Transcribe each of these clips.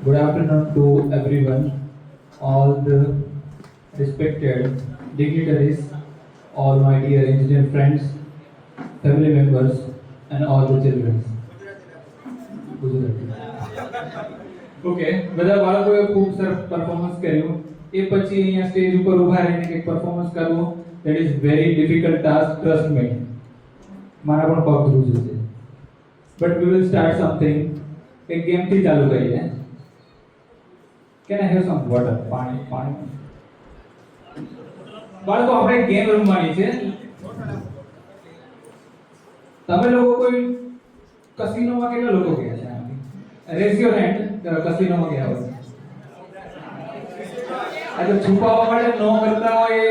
Good afternoon to everyone, all the respected dignitaries, all my dear engineer friends, family members, and all the children. Gujarati. Okay, બધા બાળકોએ ખૂબ સરસ performance કર્યું. એ પછી અહીંયા સ્ટેજ ઉપર ઊભા રહીને કંઈક પરફોર્મન્સ કરવું, that is very difficult task, trust me. મારા પણ પગ ધ્રુજે છે. But we will start something. એક ગેમથી ચાલુ કરીએ. Can I have some water? પાણી. બાળકો આપણે ગેમ રમવાની છે. તમે લોકો કોઈ કસિનોમાં કેટલા લોકો ગયા છે? Rays your hand. કસિનોમાં ગયા હોય. આ તો છુપાવવા માટે નો કરતા હોય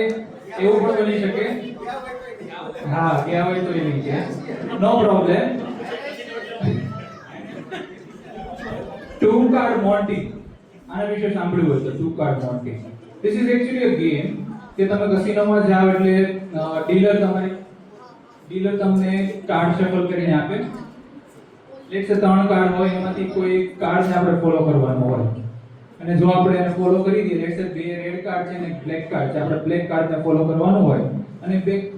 એવું પણ બની શકે. હા, ગયા હોય તો એ નહીં કે no problem. Two card Monty, આના વિશે સાંભળ્યું હોય તો two card Monty. This is actually a game કે તમે કસિનોમાં જાવ એટલે ડીલર તમને કાર્ડ શફલ કરીને આપે. લેટ્સ સે 3 કાર્ડ હોય, એમાંથી કોઈ કાર્ડને આપણે ફોલો કરવાનો હોય, અને જો આપણે એને ફોલો કરી દઈએ, લેટ્સ સે 2 રેડ કાર્ડ છે અને બ્લેક કાર્ડ છે, આપણે બ્લેક કાર્ડને ફોલો કરવાનું હોય અને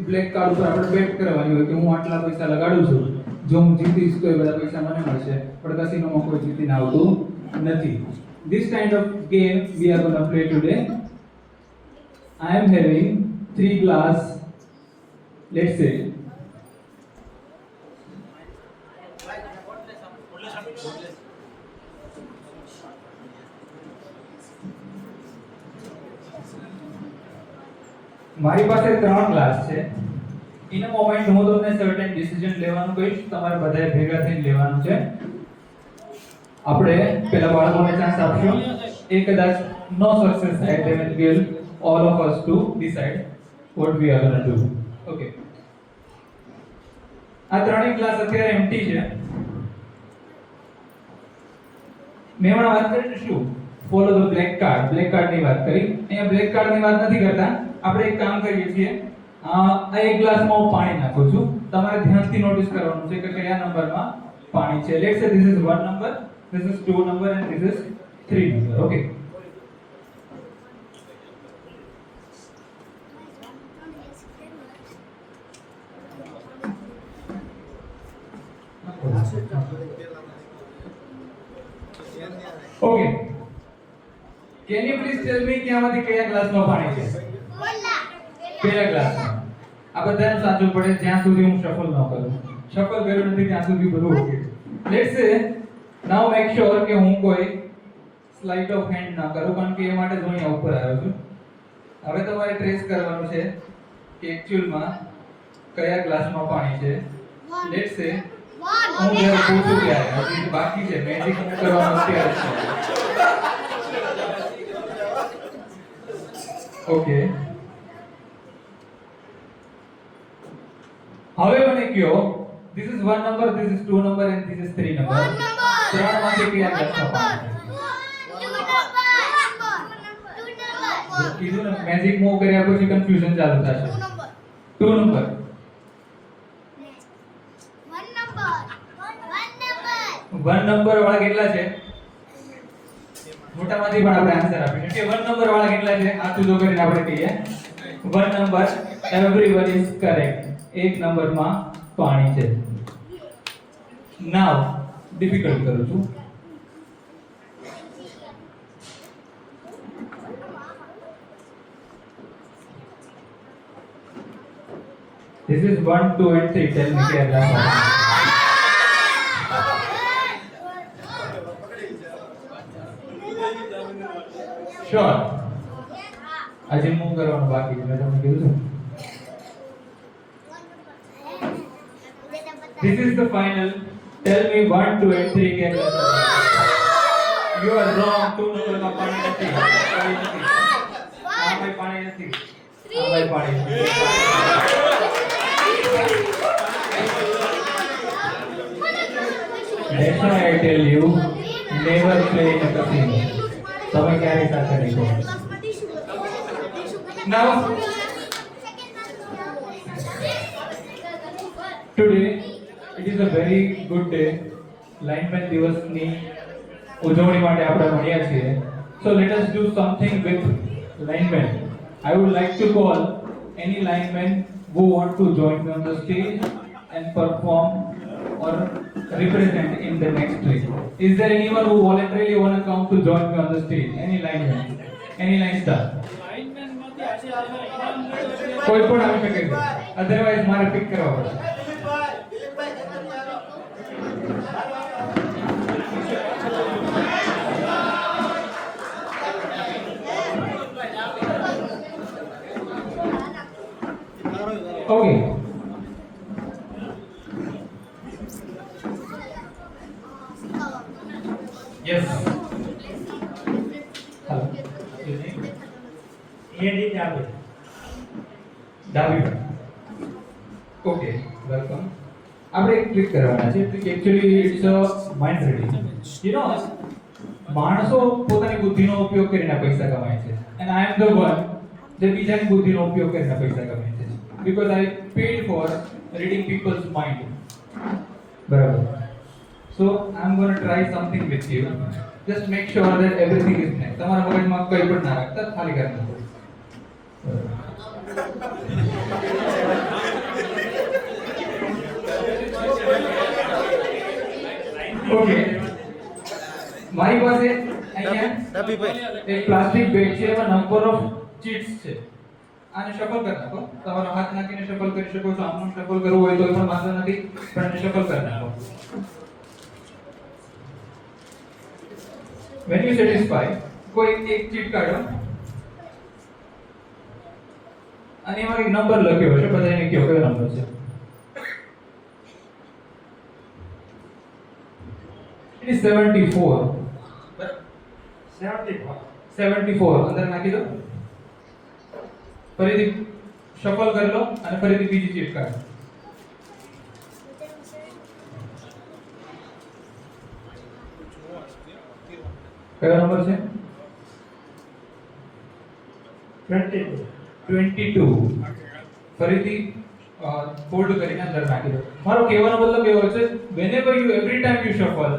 બ્લેક કાર્ડ ઉપર આપણે બેટ કરવાની હોય કે હું આટલા પૈસા લગાડું છું, જો હું જીતીશ તો એ બધા પૈસા મને મળશે. પણ કસિનોમાં કોઈ જીતીને આવતું નથી. This kind of game we are going to play today. I am having 3 glass, let's say. મારી પાસે 3 ગ્લાસ છે. ઇન અ મોમેન્ટ હું તમને સર્ટેન ડિસિઝન લેવાનું કહીશ, તમારે બધાએ ભેગા થઈને લેવાનું છે. આપણે પેલા બાળકોને ચાન્સ આપશું. એ કદાચ નો સક્સેસ થાય, they will give all of us to decide what we are going to do. Okay. આ ત્રણેય ગ્લાસ અત્યારે એમ્પ્ટી છે. મેં હમણાં વાત કરી શું? Follow the black card. Black કાર્ડની વાત કરી. અહીંયા બ્લેક કાર્ડની વાત નથી કરતા. આપણે એક કામ કરીએ છીએ. આ એક ગ્લાસમાં હું પાણી નાખું છું. તમારે ધ્યાનથી નોટિસ કરવાનું છે કે કયા નંબરમાં પાણી છે. લેટ્સ સે this is 1 number, this is 2 number and this is 3 number. Okay. Okay. Can you please tell me કે આમાંથી કયા ગ્લાસમાં પાણી છે? પહેલા ગ્લાસમાં. આ બધાનું સાચું પડે જ્યાં સુધી હું શફલ ન કરું. શફલ કર્યું નથી ત્યાં સુધી બધું ઓકે. લેટ્સ સે નાઉ મેક શ્યોર કે હું કોઈ સ્લાઇડ ઓફ હેન્ડ ના કરું, કારણ કે એ માટે જ હું અહીંયા ઉપર આવ્યો છું. હવે તમારે ટ્રેસ કરવાનું છે કે એક્ચ્યુઅલમાં કયા ગ્લાસમાં પાણી છે. લેટ્સ સે હું જ્યારે પૂછું ત્યારે હજી બાકી છે, મેજિક હું કરવાનો અત્યારે છે. ઓકે, હવે મને કહો, this is 1 number, this is 2 number and this is 3 number. ત્રણમાંથી કયા ગ્લાસમાં પાણી છે? કીધું ને, મેજિક મૂવ કર્યા પછી કન્ફ્યુઝન ચાલુ થશે. 2 number. 1 number વાળા કેટલા છે? મોટામાંથી પણ આપણે આન્સર આપીશું કે 1 number વાળા કેટલા છે? હાથ ઊંચો કરીને આપણે કહીએ 1 number. everyone is correct. 1 નંબરમાં પાણી છે. નાઉ ડિફિકલ્ટ કરું છું. This is 1, 2 and 3. Tell me kya glass hai. Sure. આજે મૂવ કરવાનું બાકી છે, મેં તમને કીધું. This is the final. Tell me 1, 2 and 3 kya glass hai. You are wrong. 2 number માં પાણી નથી. પાણી નથી. આ ભાઈ પાણી નથી. આ ભાઈ પાણી નથી. That's why I tell you, never play in a casino. તમે ક્યારે સાથે નહીં કરો. Now, today it is a very good day lineman દિવસની ઉજવણી માટે આપણે મળ્યા છીએ. So let us do something with linemen. I would like to call any lineman who want to join me on the stage and perform or represent in the next week. Is there anyone who voluntarily want to come to join me on the stage? Any lineman? Any line star? કોઈ પણ આવી શકે છે, otherwise મારે pick કરવા પડશે. Okay. Yes. Hello. David. David. Okay. Welcome. આપણે એક ટ્રીક કરવાના છે. Trick actually it's a mind reading. You know માણસો પોતાની બુદ્ધિનો ઉપયોગ કરીને પૈસા કમાય છે. And I am the one જે બીજાની બુદ્ધિનો ઉપયોગ કરીને પૈસા કમાય છે. Because I paid for reading people's mind. Barabar. So I'm going to try something with you. Just make sure that everything is nice. તમારા મગજમાં કંઈ પણ ના રાખતા, ખાલી કરી નાખો. ઓકે. મારી પાસે અહીંયા એક પ્લાસ્ટિક બેગ છે, એમાં નંબર ઓફ ચીટ્સ છે. આને શફલ કરી નાખો. તમારો હાથ નાખીને શફલ કરી શકો છો. આમનું શફલ કરવું હોય તો પણ વાંધો નથી, પણ એને શફલ કરી નાખો. When you satisfy, કોઈ એક ચીટ કાઢો અને એમાં એક નંબર લખ્યો હશે. બધાને કયો કયો નંબર છે? It is 74. 74 અંદર નાખી દો. ફરીથી શફલ કરી લો અને ફરીથી બીજી ચીટ કાઢો. કયો નંબર છે? 22. ફરીથી ફોલ્ડ કરીને અંદર નાખી દો. મારો કહેવાનો મતલબ એવો છે, whenever you every time you shuffle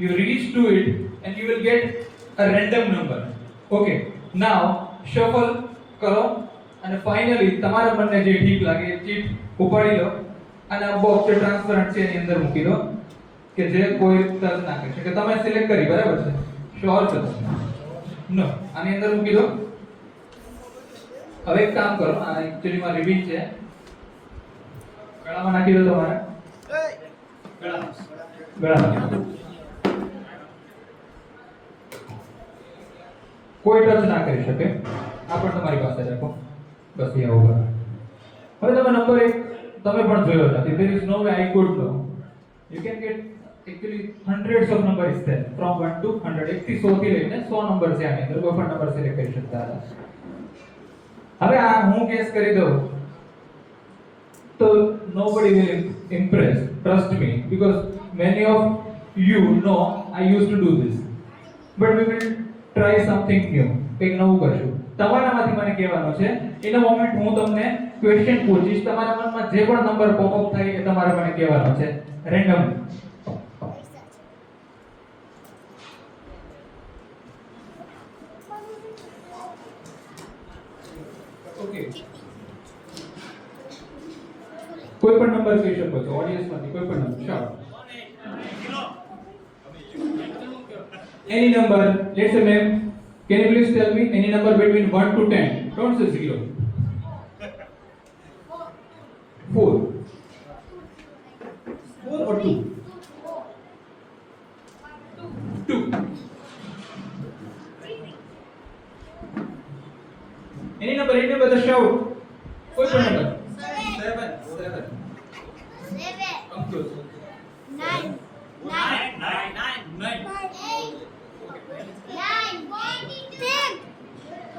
you reach to it and you will get a random number. Okay, now shuffle કરો અને ફાઇનલી તમારા મનને જે ઠીક લાગે એ ચીટ ઉપાડી લો અને આ બોક્સ ટ્રાન્સપરન્ટ છે એની અંદર મૂકી દો કે જે કોઈ ટચ ના કરી શકે. તમે સિલેક્ટ કરી, બરાબર છે? શ્યોર છો તમે? નો, આની અંદર મૂકી દો. હવે એક કામ કરો, આ એક્ચ્યુઅલી માં રિબિન છે, ગળામાં નાખી દો. તમારા ગળામાં કોઈ ટચ ના કરી શકે. આ પણ તમારી પાસે રાખો. બસ એ આવું કરો. હવે તમે નંબર 1 તમે પણ જોયો નથી. there is no way I could know. You can get actually hundreds of numbers is there from 1 to 100. 1 થી 100 થી લઈને 100 નંબર છે આની અંદર. કોઈ પણ નંબર સિલેક્ટ કરી શકતા હતા. હવે આ હું ગેસ કરી દઉં તો nobody will impress, trust me, because many of you know I used to do this, but we will try something new. એક નવું કરશું. તમારામાંથી મને કહેવાનું છે, ઇન અ મોમેન્ટ હું તમને ક્વેશ્ચન પૂછીશ, તમારા મનમાં જે પણ નંબર પોપ અપ થાય એ તમારે મને કહેવાનો છે રેન્ડમ. ઓકે, કોઈ પણ નંબર કહી શકો છો ઓડિયન્સમાંથી, કોઈ પણ નંબર. શાબાશ. Any number, let's say ma'am, can you please tell me any number between 1 to 10? Don't say 0. 4. 4 or 2? 2. Any number just shout. What's your number? 7. Come close. 9. 9.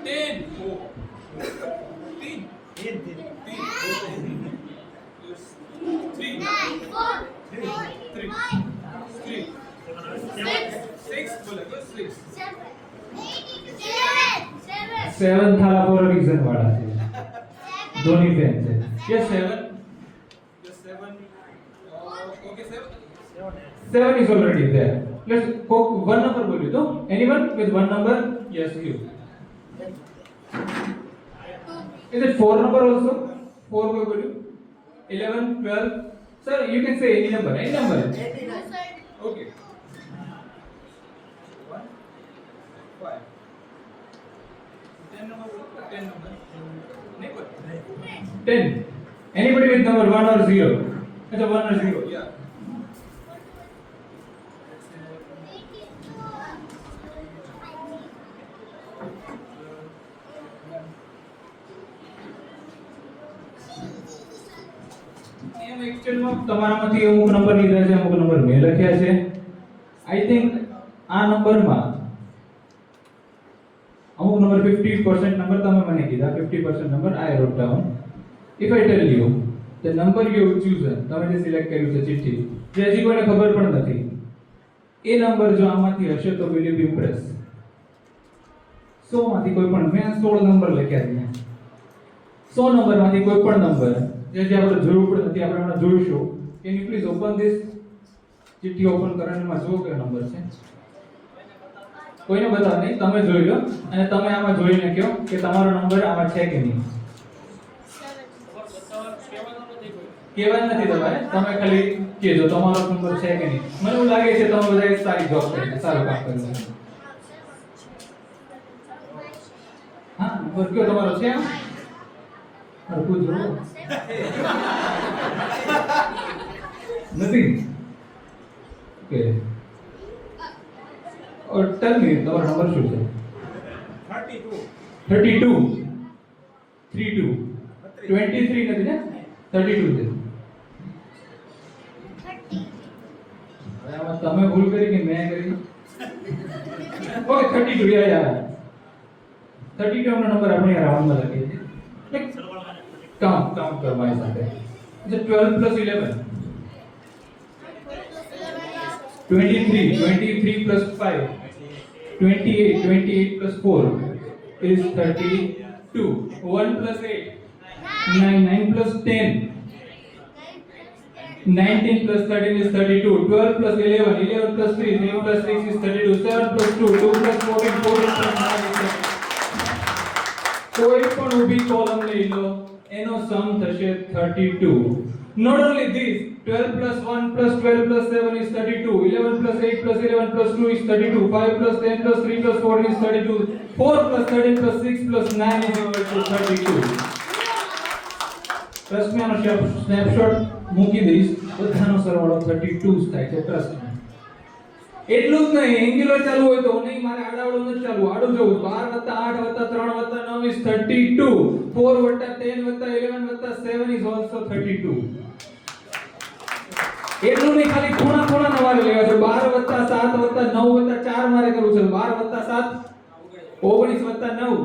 10. 4. 3. 7 थाला फॉर अ रीजन वाला છે. Dhoni fan છે. Yes 7. Yes 7. Okay 7. 7 is already there. Let's go one number बोलिए तो anyone with one number? Yes, you. Is it 4 number also? 4 को बोलिए 11, 12. Sir, you can say any number. Any number. Okay. 1, 5. 10 number. 10 number. 10. Anybody with number 1 or 0? It's a 1 or 0. Yeah. એમ એક્ચ્યુઅલમાં તમારામાંથી અમુક number લીધા છે, અમુક number મેં લખ્યા છે. આઈ થિંક આ નંબરમાં અમુક નંબર 50% નંબર તમે મને કીધા, 50% number I wrote down. If I tell you the number you have chosen, તમે જે સિલેક્ટ કર્યું છે ચિઠ્ઠી, જે હજી કોઈને ખબર પણ નથી, એ નંબર જો આમાંથી હશે તો will you be impressed? 100 માંથી કોઈ પણ, મેં 16 નંબર લખ્યા છે. 100 નંબરમાંથી કોઈ પણ નંબર જે આપણે જોયું પણ નથી, આપણે હમણાં જોઈશું. Can you please open this ચિઠ્ઠી, ઓપન કરવાના જુઓ કયો નંબર છે. કોઈને બતાવ નહીં, તમે જોઈ લો અને તમે આમાં જોઈને કહો કે તમારો નંબર આમાં છે કે નહીં. કહેવાનું નથી તમારે, તમે ખાલી કહેજો તમારો નંબર છે કે નહીં. મને એવું લાગે છે તમે બધા સારી જોબ કરી, સારું કામ કર્યું. હા, નંબર કયો તમારો છે? હરખું જો નથી. ઓકે, और टेल मी તમારો નંબર શું છે? 32 32 23 નથી ને? 32 છે. હવે આમાં તમે ભૂલ કરી કે મેં કરી? ઓકે 32 યાર 32 નો નંબર આપણે રાઉન્ડમાં લખીએ છીએ. કાઉન્ટ કર મારી સાથે. એટલે 12 plus 11 23 plus 5 28 plus 4 is 32. 1 plus 8 9 plus 10 19 plus 13 is 32. 12 plus 11 plus 3 plus 6 is 32. 7 plus 2 plus 14 plus 9 is 32. કોઈ પણ ઊભી કોલમ લઈ લો, એનો સમ થશે 32. Not only this, 12 plus 1 plus 12 plus 7 is 32. 11 plus 8 plus 11 plus 2 is 32. 5 plus 10 plus 3 plus 4 is 32. 4 plus 13 plus 6 plus 9 is equal to 32. Trust મે આનો snapshot મૂકી દઈશ, બધાનો સરવાળો 32 થાય છે. ટ્રસ્ટ મે એટલું જ નહીં, એંગ્યુલર ચાલુ હોય તો નહીં, મારે આડાવડું નથી ચાલુ, આડું જવું. 12 + 8 + 3 + 9 is 32. 4 + 10 + 11 + 7 is also 32. એટલું નહીં, ખાલી ખૂણા નવારે લેવા છે. 12 + 7 + 9 + 4 મારે કરવું છે. 12 + 7 19 + 9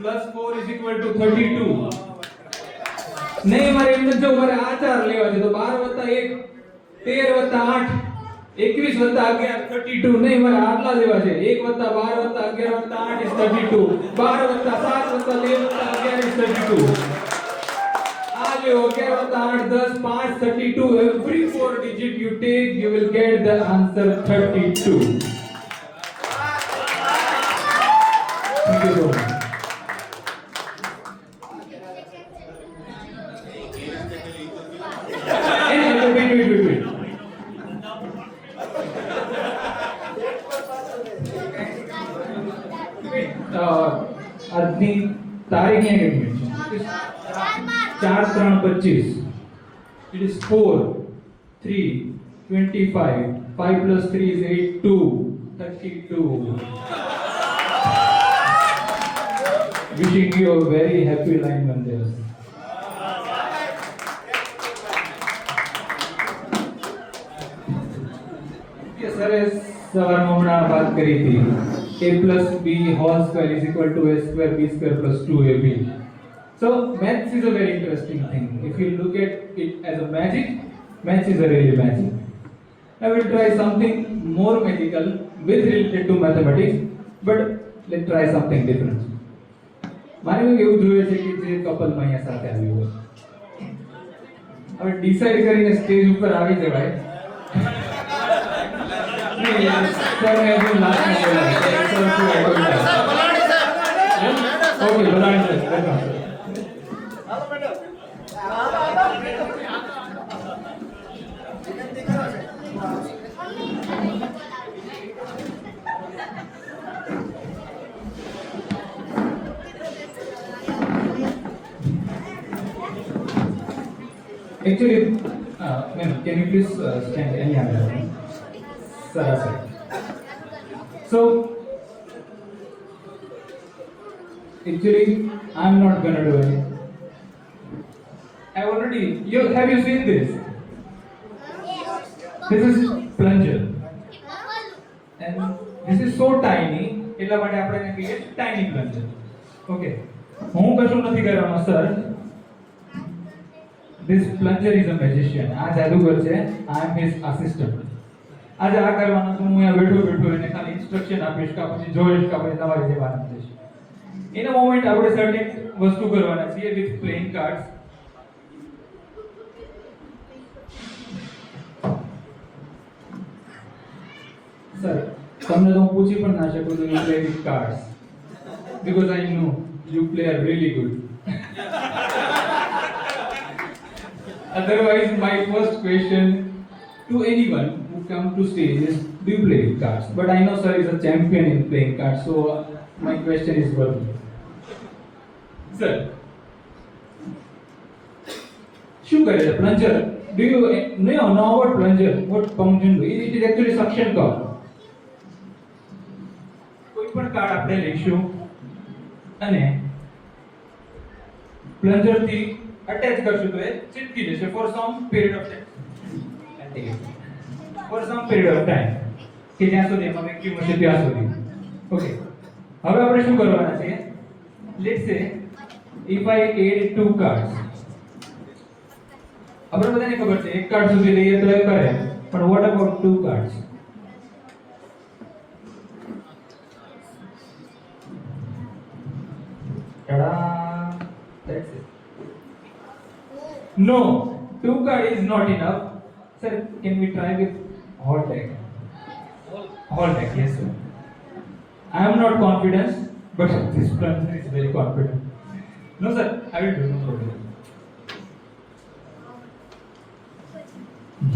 + 4 is equal to 32. નહીં, મારે એમ જો મારે આ ચાર લેવા છે તો 12 + 1 13 + 8 21 + 11 32. નહીં, મારે આટલા લેવા છે. 1 + 12 + 11 + 8 is 32. 12 + 7 + 2 + 11 is 32. આ લ્યો 11 + 8 10 5 32. Every 4 digit you take, you will get the answer 32. Thank you so much. Wait. આજની તારીખ ક્યાં ગઈ છે? 4/3/25. It is 4 3 25. 5 plus 3 is 8 2 32. Wishing you a very happy lineman there. સરે સવારમાં હમણાં વાત કરી હતી, a plus b whole square is equal to a square b square plus 2ab. So maths is a very interesting thing. If you look at it as a magic, maths is a really magic. I will try something more magical with related to mathematics, but let's try something different. મારે એવું જોઈએ છે કે જે કપલમાં અહીંયા સાથે આવ્યું હોય, હવે ડિસાઈડ કરીને સ્ટેજ ઉપર આવી જવાય सर ने जो लास्ट में बोला sir to okay Balani sir welcome Actually, ma'am, can you please stand any other? Sir. So, actually, I'm not gonna do it. I already. Have you seen this? This is plunger, and this is so tiny. એટલા માટે આપણે એને કહીએ tiny plunger. Okay. હું કશું નથી કરવાનો sir. This plunger is a magician. આ જાદુગર છે. I am his assistant. આજે આ કરવાનું તો હું અહીંયા બેઠો એને ખાલી ઇન્સ્ટ્રક્શન આપીશ કે પછી જોઈશ કે પછી તમારી જે વાત થશે. In a moment આપણે સર્ટેન વસ્તુ કરવાના છીએ with playing cards. સર તમને તો હું પૂછી પણ ના શકું તો you play with cards because I know you play are really good. Otherwise, my first question to anyone who come to stage is, do you play with cards? But I know sir is a champion in playing cards, so my question is for you. Sir, શું કરે છે plunger? Do you know about plunger? What function do? It is actually suction cup. કોઈ પણ card આપણે લઈશું અને plunger થી attach કરશું તો એ ચિપકી જશે for some period of time. For some period of time કે જ્યાં સુધી એમાં વેક્યુમ હશે ત્યાં સુધી. ઓકે, હવે આપણે શું કરવાના છે? Let's say if I add two cards. આપણે બધાને ખબર છે એક કાર્ડ સુધી લઈએ તો એ કરે, પણ what about two cards? Ta-da! That's it. No, two card is not enough. Sir, can we try with whole deck? Whole deck, yes sir. I am not confident, but this plunger is very confident. No sir, I will do no problem.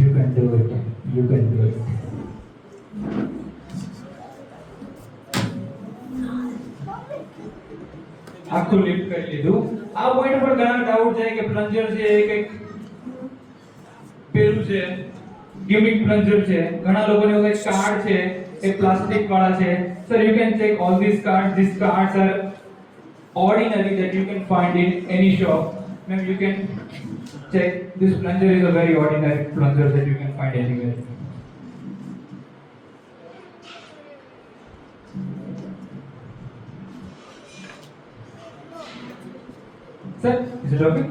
You can do it. You can do it. આખું lift કરી લીધું. આ point પર ઘણા doubt છે કે plunger છે એ કંઈક પેલું છે, ગિમિક પ્લન્જર છે. ઘણા લોકોને એવું કંઈક કાર્ડ છે એ પ્લાસ્ટિક વાળા છે. Sir you can check all this cards. This cards are ordinary that you can find in any shop. Ma'am, you can check. This plunger is a very ordinary plunger that you can find anywhere. Sir, is it okay?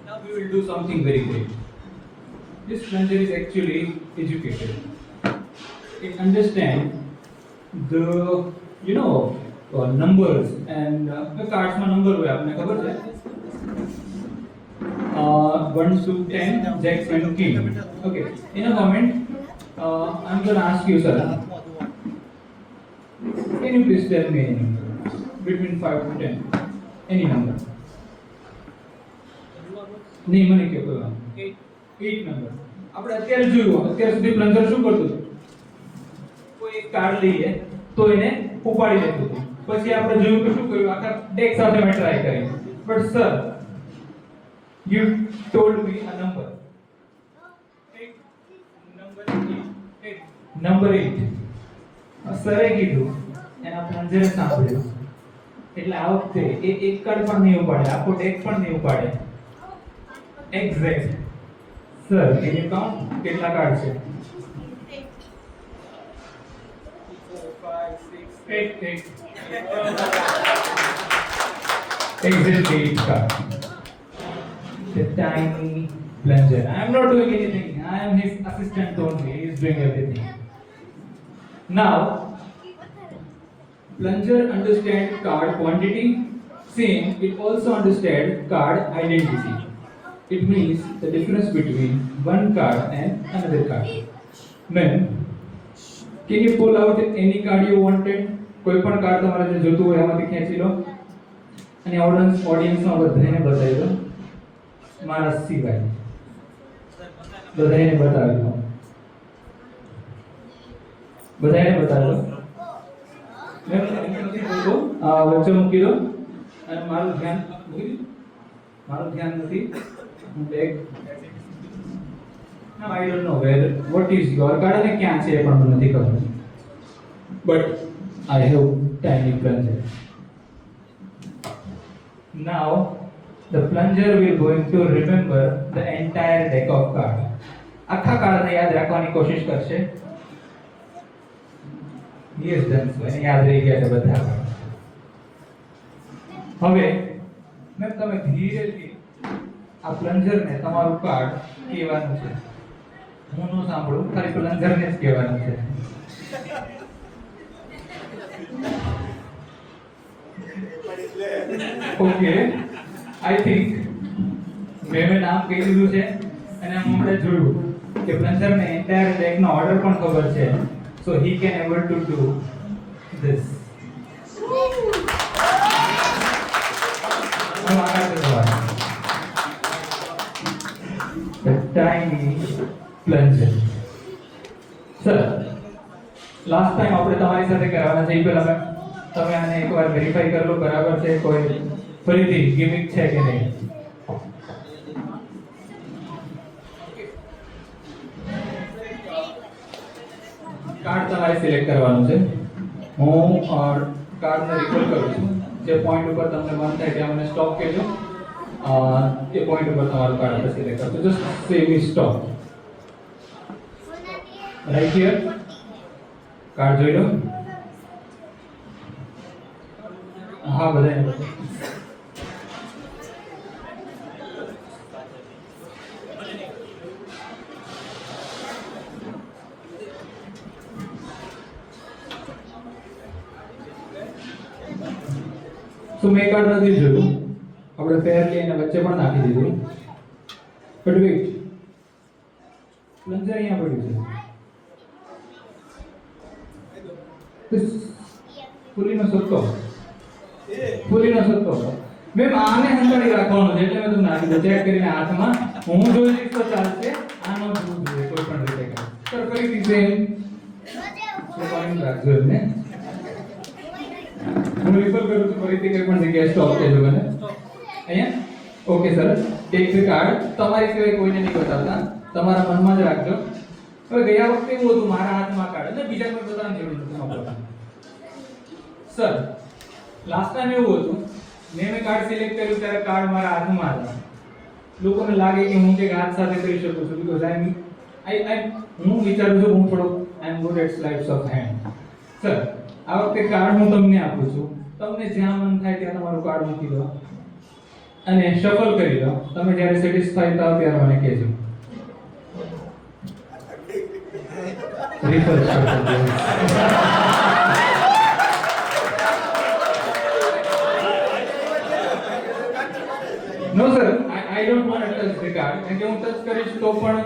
Now we will do something very great. This plunger is actually educated. It understands the numbers and the cards में number हुए आपने खबर है? 1 to 10, jacks and king. Okay. In a moment, I'm going to ask you, sir. Can you please tell me any number between 5 to 10? Any number? नहीं મને કે કોઈ 8 number. આપણે અત્યારે જોયું, અત્યાર સુધી પ્લન્જર શું કરતું હતું? કોઈ એક કાર્ડ લઈએ તો એને ઉપાડી લેતું હતું. પછી આપણે જોયું કે શું કર્યું, આખા ડેક સાથે મેં ટ્રાય કરી. But sir you told me a number. Number 8. સરે કીધું એના પ્લન્જરે સાંભળ્યું એટલે આ વખતે એ એક કાર્ડ પણ નહીં ઉપાડે, આખો ડેક પણ નહીં ઉપાડે. Exact. Sir can you count કેટલા કાર્ડ છે? 8. Exactly 8 cards. The tiny plunger. I am not doing anything. I am his assistant only. He is doing everything. Now, plunger understands card quantity. Same, it also understands card identity. It means the difference between one card and another card. Ma'am, can you pull out any card you wanted? કોઈ પણ card તમારે જે જોતું હોય આમાંથી ખેંચી લો અને ઓડિયન્સમાં બધાને બતાવી દો મારા સિવાય બધાને બતાવી દો મેમ વચ્ચે મૂકી દો અને મારું ધ્યાન નથી હું bag No, I don't know what is your card અને ક્યાં છે એ પણ મને નથી ખબર but I have tiny plunger. Now the plunger will going to remember the entire deck of cards. આખા કાર્ડને યાદ રાખવાની કોશિશ કરશે. Yes, done so. એને યાદ રહી ગયા છે બધા કાર્ડ. હવે મેં તમે ધીરેથી આ પ્લન્જરને તમારું કાર્ડ કહેવાનું છે. હું નો સાંભળું ખાલી પ્લન્જરને જ કહેવાનું છે. ઓકે આઈ થિંક મેં નામ કહી દીધું છે અને હમણાં જોયું કે પ્લન્જરને એન્ટાયર ડેકનો ઓર્ડર પણ ખબર છે so he can able to do this The tiny plunger. Sir last time આપણે તમારી સાથે કરાવવાના છે એ પહેલા તમે આને એકવાર વેરીફાઈ કરી લો બરાબર છે કોઈ ફરીથી ગિમિક છે કે નહીં કાર્ડ તમારે સિલેક્ટ કરવાનું છે હું કાર્ડને રિકોલ કરું છું જે પોઈન્ટ ઉપર તમને મન થાય ત્યાં મને સ્ટોપ કહેજો એ પોઈન્ટ ઉપર તમારું કાર્ડ આપણે સિલેક્ટ કરજો જસ્ટ સે વી સ્ટોપ રાઈટ હિયર કાર્ડ જોઈ લો હા બધાને તો મેં કાર્ડ નથી જોયું આપણે ફેરલી એને વચ્ચે પણ નાખી દીધું બટ વેઇટ પ્લન્જર અહીંયા પડ્યું છે પૂરીનો સત્તો મેમ આને હંતાડી રાખવાનું છે એટલે મેં તમને નાખી દો ચેક કરીને હાથમાં હું જોઈ લઈશ તો ચાલશે આનો જોવું જોઈએ કોઈ પણ રીતે સર ફરીથી સેમ પોઈન્ટ રાખજો ને હું રિફર કરું છું ફરીથી કોઈ પણ જગ્યાએ સ્ટોપ કહેજો મને અહીંયા okay sir take the card તમારી સિવાય કોઈને નહીં બતાવતા તમારા મનમાં જ રાખજો હવે ગયા વખતે એવું હતું મારા હાથમાં કાર્ડ એટલે બીજા કોઈ બતાવવાની જરૂર નથી સર લાસ્ટ ટાઈમ એવું હતું મેં કાર્ડ સિલેક્ટ કર્યું ત્યારે કાર્ડ મારા હાથમાં હતા લોકોને લાગે કે હું કંઈક હાથ સાથે કરી શકું છું બીકોઝ હું વિચારું છું હું થોડો I am good at sleights of hand sir આ વખતે કાર્ડ હું તમને આપું છું તમને જ્યાં મન થાય ત્યાં તમારું કાર્ડ મૂકી દો અને શફલ કરી દો તમે જ્યારે સેટિસ્ફાઈ થાવ ત્યારે મને કહેજો refer No sir, I don't want to touch the card. And હું ટચ કરીશ તો પણ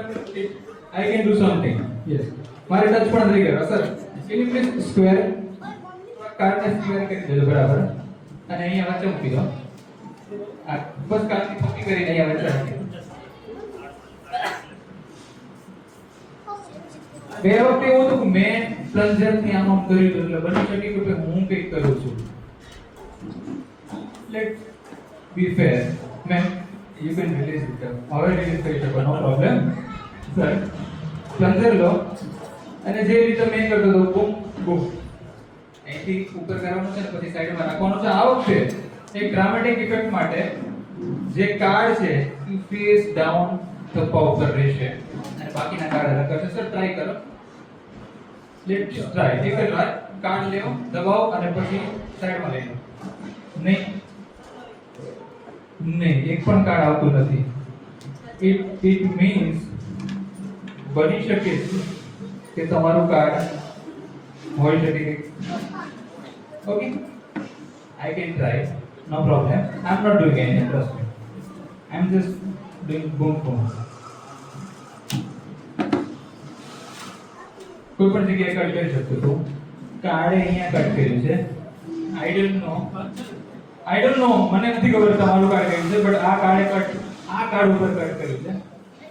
I can do something. Yes. મારે ટચ પણ નથી કરવા sir. Can you please square કાર્ડને સ્ક્વેર કરી દેજો બરાબર અને અહીંયા વચ્ચે મૂકી દો. આ બસ કાર્ડની કોપી કરીને અહીંયા વચ્ચે રાખી દો. બે વખતે એવું હતું કે મેં પ્લન્જરથી આમ કર્યું એટલે બની શકે કે હું કંઈક કરું છું. Let's be fair. Ma'am, you can release it. હવે રિલીઝ કરી શકો નો પ્રોબ્લેમ સર પ્લન્જર લો અને જે રીતે મેં કરતો હતો બુક અહીંથી ઉપર કરવાનું છે ને પછી સાઈડમાં રાખવાનું છે આ વખતે એક ડ્રામેટિક ઇફેક્ટ માટે જે કાર્ડ છે એ ફેસ ડાઉન થપ્પા ઉપર રહેશે અને બાકીના કાર્ડ અલગ કરશે સર ટ્રાય કરો લેટ્સ ટ્રાય એક જ વાર કાર્ડ લેવો દબાવો અને પછી સાઈડમાં લઈ લો નહીં એક પણ કાર્ડ આવતું નથી ઇટ મીન્સ બની શકે છે કે તમારું કાર્ડ હોઈ શકે કે okay I can try no problem I am not doing any trust me I am just doing boom boom. કોઈ પણ જગ્યાએ કટ કરી શકતો તો કાર્ડે અહીંયા કટ કર્યું છે. આઈ ડોન્ટ નો મને નથી ખબર તમારું કાર્ડ કયું છે, બટ આ કાર્ડે આ કાર્ડ ઉપર કટ કર્યું છે.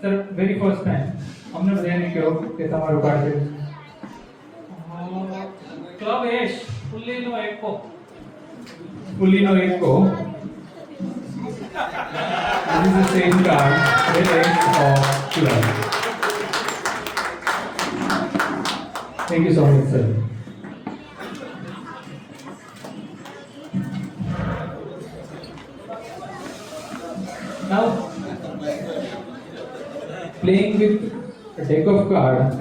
સર વેરી ફર્સ્ટ ટાઈમ અમને બધાને કહો કે તમારું કાર્ડ કયું છે. ક્લબ એશ ફુલ્લીનો એકો. This is the same card with Ace of Club. Thank you so much, sir. Now, playing with a deck of cards.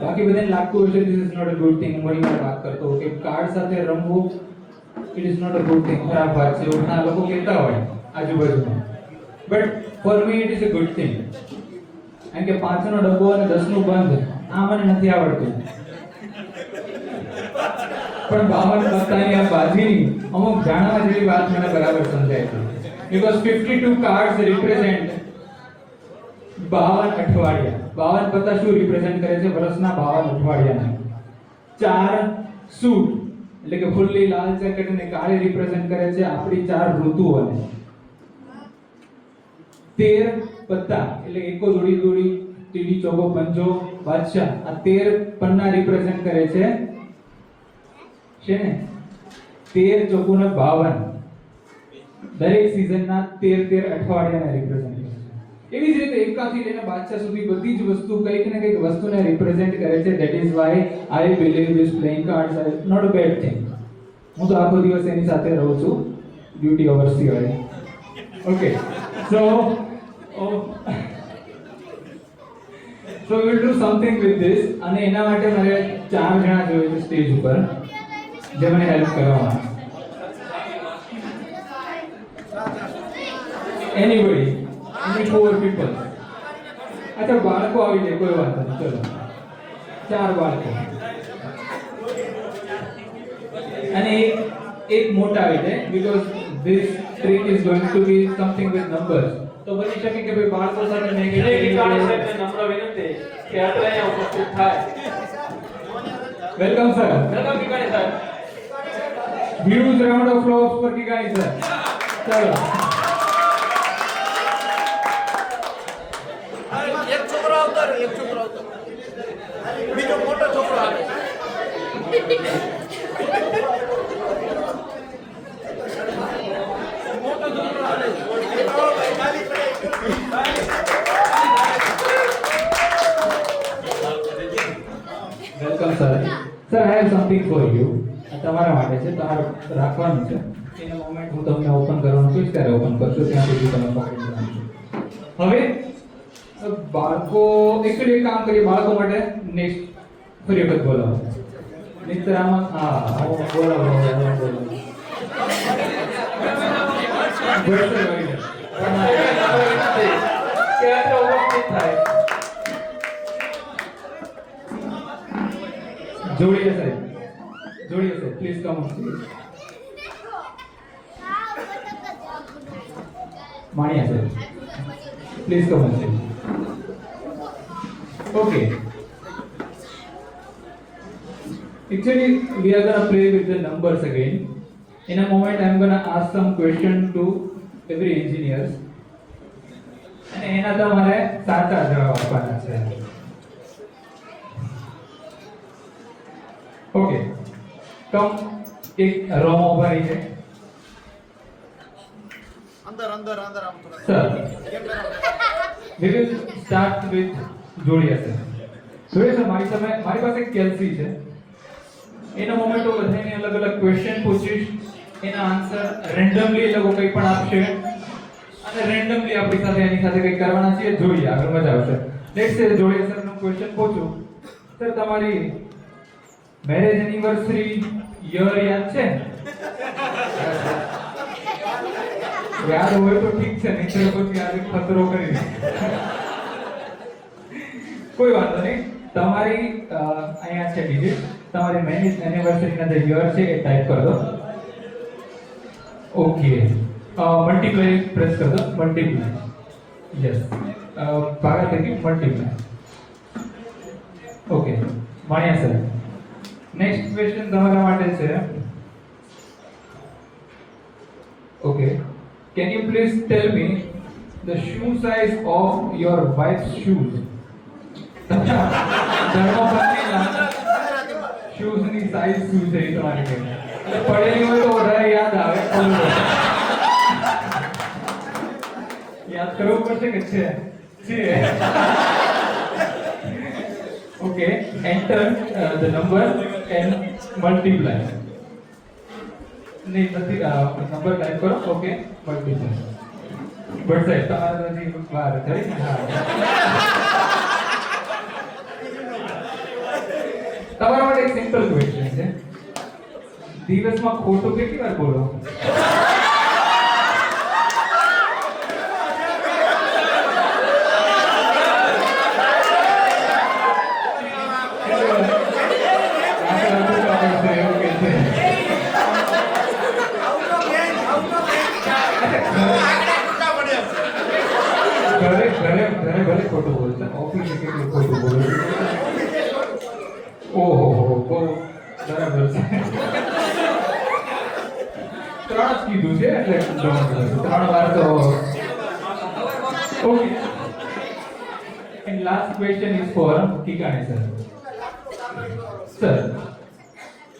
બાકી બધાને લાગતું હશે this is not a good thing. હું ઘણી વાર વાત કરતો કે કાર્ડ સાથે રમવું it is not a good thing. ખરાબ વાત છે એવું ઘણા લોકો કહેતા હોય આજુબાજુમાં, but for me it is a good thing. કારણ કે 5 નો ડબ્બો અને 10 નું બંધ આ મને નથી આવડતું, પણ 52 પત્તાની આ બાજીની અમુક જાણવા જેવી વાત મને બરાબર સમજાય છે. બીકોઝ 52 કાર્ડ્સ રિપ્રેઝન્ટ 52 અઠવાડિયા. 52 પત્તા શું રિપ્રેઝન્ટ કરે છે? વર્ષના 52 અઠવાડિયાને. 4 સૂટ એટલે કે ફૂલ્લી લાલ જેકેટ અને કાળી રિપ્રેઝન્ટ કરે છે આપણી 4 ઋતુઓને. 13 પત્તા એટલે એકો જોડી તીડી ચોકો પંજો બાદશાહ આ 13 પન્ના રિપ્રેઝન્ટ કરે છે ને 13 ચોકુને 52 દરેક સીઝનના 13 અઠવાડિયાને રિપ્રેઝન્ટ કરે છે. એવી જ રીતે એકાથી લઈને બાદશાહ સુધી બધી જ વસ્તુ કંઈક ને કંઈક વસ્તુને રિપ્રેઝન્ટ કરે છે. That is why I believe this playing cards are not a bad thing. હું તો આખો દિવસ એની સાથે રહું છું ડ્યુટી અવર્સ સિવાય. Okay so we will do something with this અને એના માટે મારે 4 જણા જોઈએ છે સ્ટેજ ઉપર જે મને હેલ્પ કરવાના. Anybody, any 4 people. અચ્છા બાળકો આવી જાય કોઈ વાત નથી. ચલો 4 બાળકો અને એક મોટા આવી જાય because this trick is going to be something with numbers. તો બની શકે કે ભાઈ બાળકો સાથે મેં વિનય સાહેબને નમ્ર વિનંતી કે અત્રે અહીંયા ઉપસ્થિત થાય. Welcome sir. વેલકમ કિકાણી સાહેબ. Huge round of applause for Kikani sir. ચલો એક છોકરો આવતો બીજો મોટો છોકરો આવે. Welcome sir. Sir I have something for you. તમારા માટે છે તો આ રાખવાનું છે. એના મોમેન્ટ હું તમને ઓપન કરવાનું કહીશ ત્યારે ઓપન કરશો ત્યાં સુધી તમે પકડી લેવાનું. હવે બાળકો એકચ્યુઅલી એક કામ કરીએ બાળકો માટે નેક્સ્ટ ફરી વખત બોલાવો. નિત્રામાં હા બોલાવો. કે અત્રે ઉપસ્થિત થાય. જોડીએ saheb please come on stage. Maniya saheb please come on stage. Okay. Actually, we are gonna play with the numbers again. In a moment, I am gonna ask some question to every engineers. અને એના તમારે સાચા જવાબ આપવાના છે. ઓકે કમ એક રોમ ઉભારી છે અંદર આમ થોડા. Sir we will start with Jodiya sir. Jodiya sir મારી પાસે એક કેલ્સી છે. એના મોમેન્ટ હું બધાને અલગ અલગ ક્વેશ્ચન પૂછીશ. એના આન્સર રેન્ડમલી એ લોકો કંઈ પણ આપશે અને રેન્ડમલી આપણી સાથે એની સાથે કંઈક કરવાના છે. જોઈએ આગળ મજા આવશે. લેટ્સ સે જોડિયા સરનો ક્વેશ્ચન પૂછું. સર તમારી મેરેજ એનિવર્સરી યર યાદ છે? યાદ હોય તો ઠીક છે, નહીં તો પછી આજે ખતરો કરી કોઈ વાંધો નહીં. તમારી અહીંયા છે ડિજિટ. તમારી મેરેજ એનિવર્સરીના જે યર છે એ ટાઈપ કરી દો. ઓકે મલ્ટીપ્લાય પ્રેસ કરી દો. મલ્ટીપ્લાય યસ ભાગાકાર multiply. Okay Maniya sir. Next question તમારા માટે છે. Okay can you please tell me the shoe size of your wife's shoes. ધર્મપત્નીના શૂઝની સાઇઝ શું છે એ તમારે કહેવું. એટલે પડેલી હોય તો વધારે યાદ આવે. યાદ કરવું પડશે કે છે okay enter the number and multiply. નહીં નથી નંબર ટાઈપ કરો. Okay multiply. બટ સાહેબ તમારે હજી વાર થઈ ને. હા તમારા માટે એક સિમ્પલ ક્વેશ્ચન છે. દિવસમાં ખોટું કેટલી વાર બોલો? ઘરે ભલે ખોટું બોલતા, ઓફિસે કેટલું ખોટું બોલો. ઓહો બહુ બરાબર છે. 3 જ કીધું છે એટલે 3 વાર તો. Okay and last question is four Kikani sir. Sir,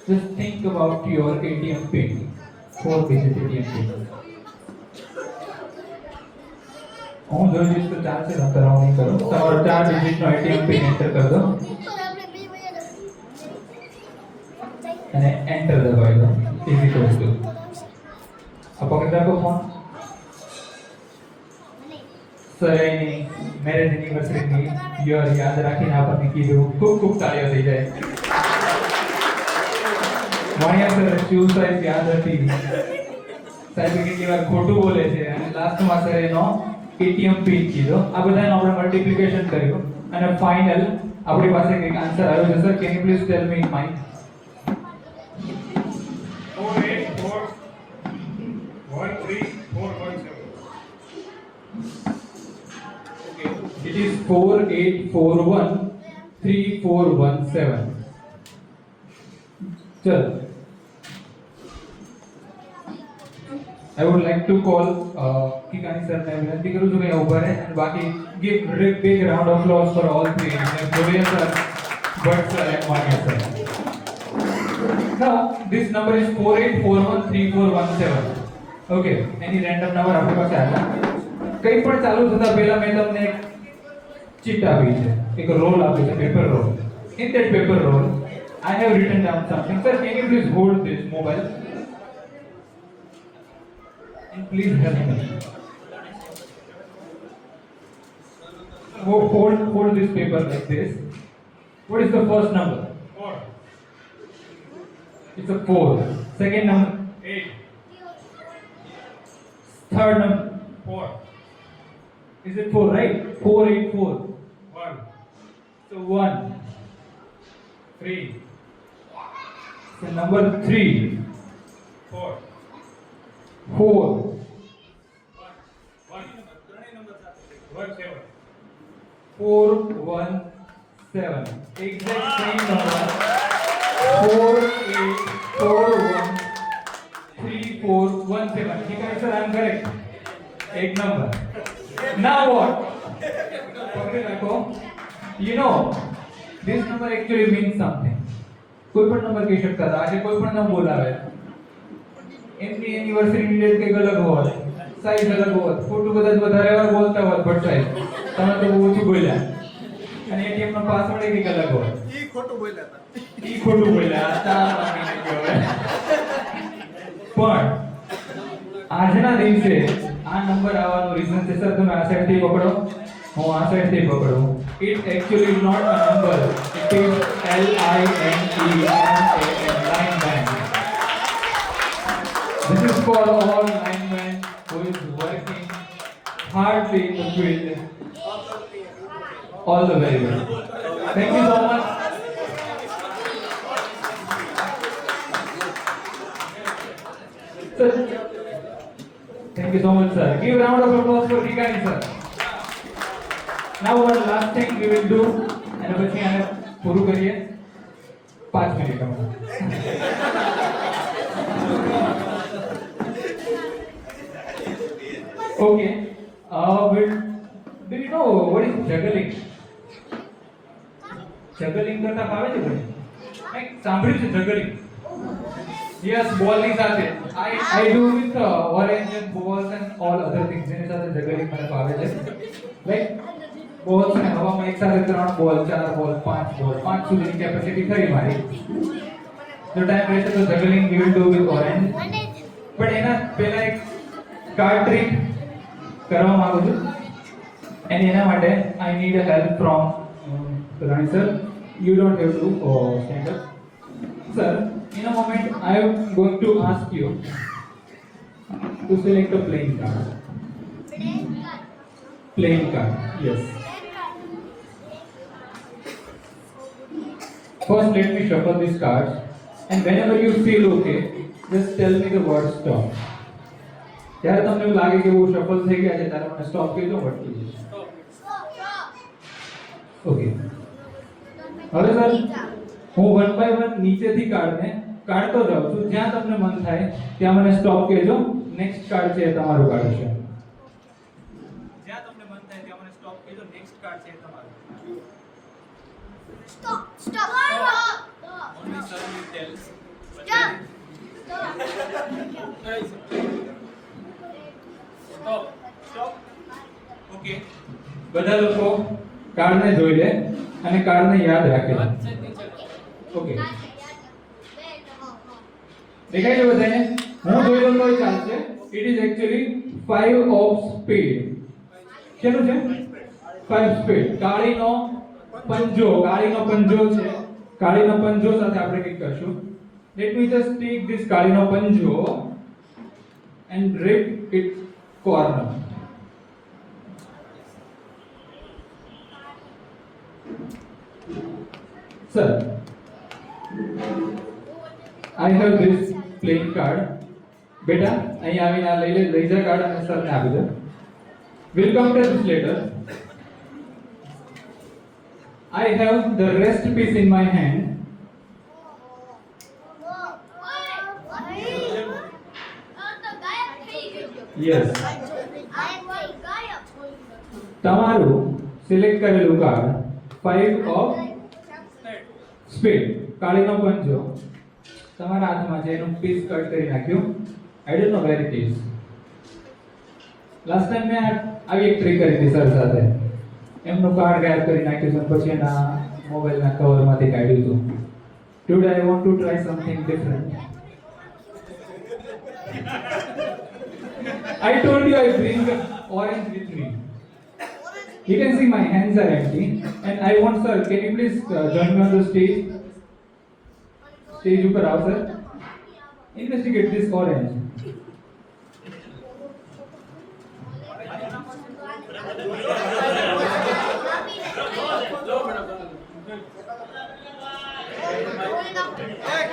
just think about your ATM pin. 4-digit ATM pin. હું જોઈ જઈશ તો ચાલશે. નકર હું નહીં કરું. તમારો 4 ડિજિટનો ATM પિન એન્ટર કરી દો અને એન્ટર દબાવી દો. ઇઝ ઇક્વલ્સ ટુ આ પકડી રાખો ફોન. સર એની મેરેજ એનિવર્સરીની યર યાદ રાખીને આપણને કીધું. ખૂબ ખૂબ તાળીઓ થઈ જાય. વાણિયા સર શૂ સાઇઝ યાદ હતી. સાહેબ કેટલી વાર ખોટું બોલે છે અને લાસ્ટમાં સર એનો ATM પિન કીધો. આ બધાનો આપણે મલ્ટીપ્લિકેશન કર્યું અને ફાઇનલ આપણી પાસે એક આન્સર આવ્યો છે. Sir can you please tell me mine? 484134117. It is 48413417. Chal. I would like to call Kikani sir ને વિનંતી કરું છું કે ઉભા રહે અને બાકી give big round of applause for all three. Joya sir, Bhatt sir and Manya sir. Now this number is 48413417. Okay, any random number આપણી પાસે આવ્યા. કંઈ પણ ચાલુ થતા પહેલા મેં તમને એક ચીટ આપી છે, એક રોલ આપી છે, paper roll. In that paper roll I have written down something. Sir, can you please hold this mobile and please help me. Hold this paper like this. What is the first number? 4. It's a 4. Second number? 8. Third number? 4. Is it 4, right? 484. 1. So 1. 3. So number 3. 4. 4. 1. 7. 417. Exact same number. 48413417. ठीक है sir, I am correct. एक number. Now what? पकड़े रखो. You know, this number actually means something. कोई पण number કહી શકતા હતા. આજે કોઈ પણ નામ બોલાવે. એમની એનિવર્સરી ડેટ કંઈક અલગ હોત, સાઈઝ અલગ હોત, ફોટો કદાચ વધારે વાર બોલતા હોત, બટ સાઈઝ તમે તો બહુ ઓછું બોલ્યા અને એટીએમ નો પાસવર્ડ કંઈક અલગ હોત. ઈ ખોટું બોલ્યા હતા. ઈ ખોટું બોલ્યા હતા. પણ આજના દિવસે આ નંબર આવવાનું રીઝન છે સર તમે આ સાઈડથી પકડો, હું આ સાઈડથી પકડું. It actually not a number. It is LINEMAN, line man. This is for all linemen who is working hardly in the field. All the very best. Thank you so much. Sir, thank you so much, sir. Give a round of applause for Kikani, sir. Now one last thing we will do અને પછી આને પૂરું કરીએ 5 મિનિટમાં. Okay. Do you know what is juggling? Juggling કરતા ફાવે છે ભાઈ? એક સાંભળ્યું છે juggling? Yes, ball ની સાથે. I do with orange and balls and all other things. એની સાથે juggling મને ફાવે છે. Like balls ને હવામાં એક સાથે 3 બોલ 4 બોલ 5 બોલ 5 સુધીની કેપેસિટી ખરી મારી. જો ટાઈમ રહેશે તો juggling we will do with orange. પણ એના પહેલા એક કાર્ડ ટ્રીક કરવા માંગુ છું. And એના માટે I need a help from Rani sir. You don't have to stand up. Sir, in a moment I am going to ask you to select a playing card. Playing card, yes. First let me shuffle these cards and whenever you feel okay, just tell me the word stop. જ્યારે તમને એવું લાગે કે હું shuffle થઈ ગયા છે ત્યારે મને stop કહી દો અટકી જશે. ઓકે. હવે સર હું 1 by 1 નીચેથી કાર્ડને કાઢતો જાઉં છું. જ્યાં તમને મન થાય ત્યાં મને સ્ટોપ કહેજો. નેક્સ્ટ કાર્ડ છે એ તમારું કાર્ડ છે. જ્યાં તમને મન થાય ત્યાં મને સ્ટોપ કહેજો. નેક્સ્ટ કાર્ડ છે એ તમારું. Stop. Only sir will tell. Stop. Okay. બધા લોકો કાર્ડને જોઈ લે અને કાર્ડને યાદ રાખે. ઓકે. દેખાય છે બધાને? હું જોઈ લઉં તોય ચાલશે. It is actually 5 of spade. શેનું છે? 5 spade. કાળીનો પંજો છે. કાળીનો પંજો સાથે આપણે કંઈક કરશું. Let me just take this કાળીનો પંજો and rip its corner. Sir, I have this playing card. બેટા અહીં આવીને આ લઈ જા કાર્ડ અને સરને આપી દો. We'll counter this later. I have the rest piece in my hand. Yes. તમારું સિલેક્ટ કરેલું કાર્ડ 5 of spade. કાળીનો પંજો તમારા હાથમાં છે. એનું પીસ કટ કરી નાખ્યું. I don't know where it is. Last time મેં આવી એક ટ્રીક કરી હતી સર સાથે. એમનું કાર્ડ ગાયબ કરી નાખ્યું છે પછી એના મોબાઈલના કવરમાંથી કાઢ્યું હતું. Today I want to try something different. I told you I bring orange with me. You can see my hands are empty and I want sir, can you please join me on the stage? Stage ઉપર આવો sir. Investigate this orange.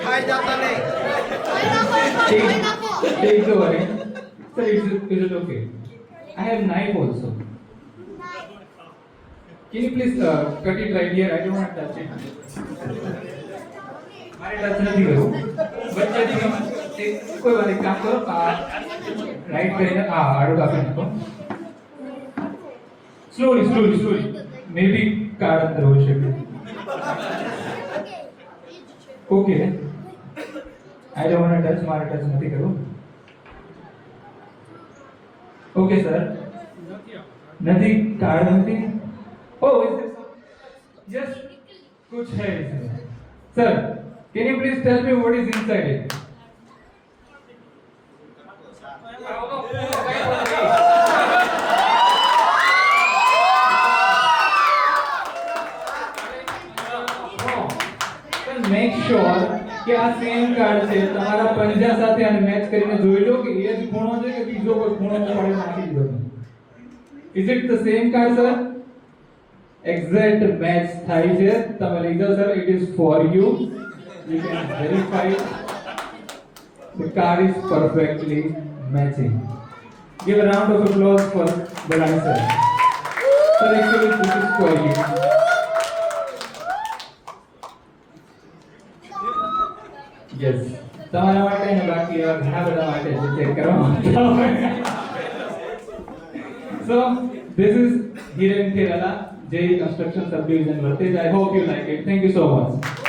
ખાઈ જાતા નહીં. Take the orange. Sir, is it okay? I have knife also. Can you please cut it right here? I don't want to touch it. મારે touch નથી કરવું. વચ્ચેથી કોઈ વાત એક કામ કરો. રાઈટ કરીને આડું કાપી નાખો. સ્લોલી. મે બી કાર્ડ અંદર હોઈ શકે. Okay. I don't want two touch. મારે ટચ નથી કરવું. Okay sir. નથી કાર્ડ નથી. Oh, is there some? Yes, कुछ है इसमें. Sir, can you please tell me what is inside it? Make sure કે આ સેમ કાર્ડ છે તમારા પંજા સાથે અને મેચ કરીને જોઈ લો કે એ જ ખૂણો છે કે બીજો કોઈ ખૂણો પડે નાખી દીધો. Is it the same card, sir? Exact match થાય છે. તમે લઈ જાઓ sir. It is for you. You can verify it. The card is perfectly matching. Give a round of applause for the answer. Sir, actually this is for you. Yes. તમારા માટે ને બાકી એવા ઘણા બધા માટે જે ચેક કરવા માંગતા હોય. So this is Hiren Kerala, JE Construction Subdivision Vartej. I hope you like it. Thank you so much.